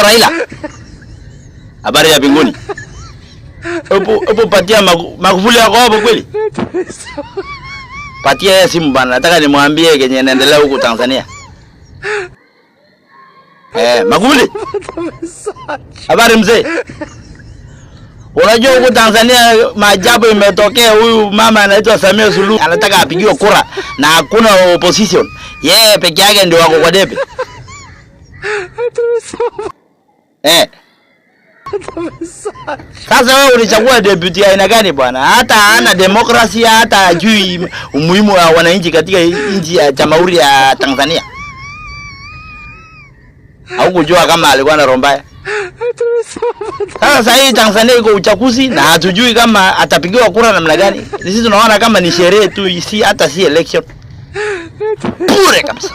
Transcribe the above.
Raila. Habari ya mbinguni. Upo patia Magufuli yako hapo kweli? Patia yeye simu bana. Nataka nimwambie kenye inaendelea huko Tanzania. Magufuli. Habari mzee. Unajua huko Tanzania maajabu imetokea. Huyu mama anaitwa Samia Suluhu anataka apigiwe kura na hakuna opposition. Yeye peke yake ndio wako kwa debe. Sasa wewe ulichagua deputy aina gani bwana? Hata hana demokrasia, hata hajui umuhimu wa wananchi katika nchi ya Jamhuri ya Tanzania. Haukujua kama alikuwa na rombaya. Sasa hii Tanzania iko uchaguzi na hatujui kama atapigiwa kura namna gani. Sisi tunaona kama ni sherehe tu, si hata si election. Bure kabisa.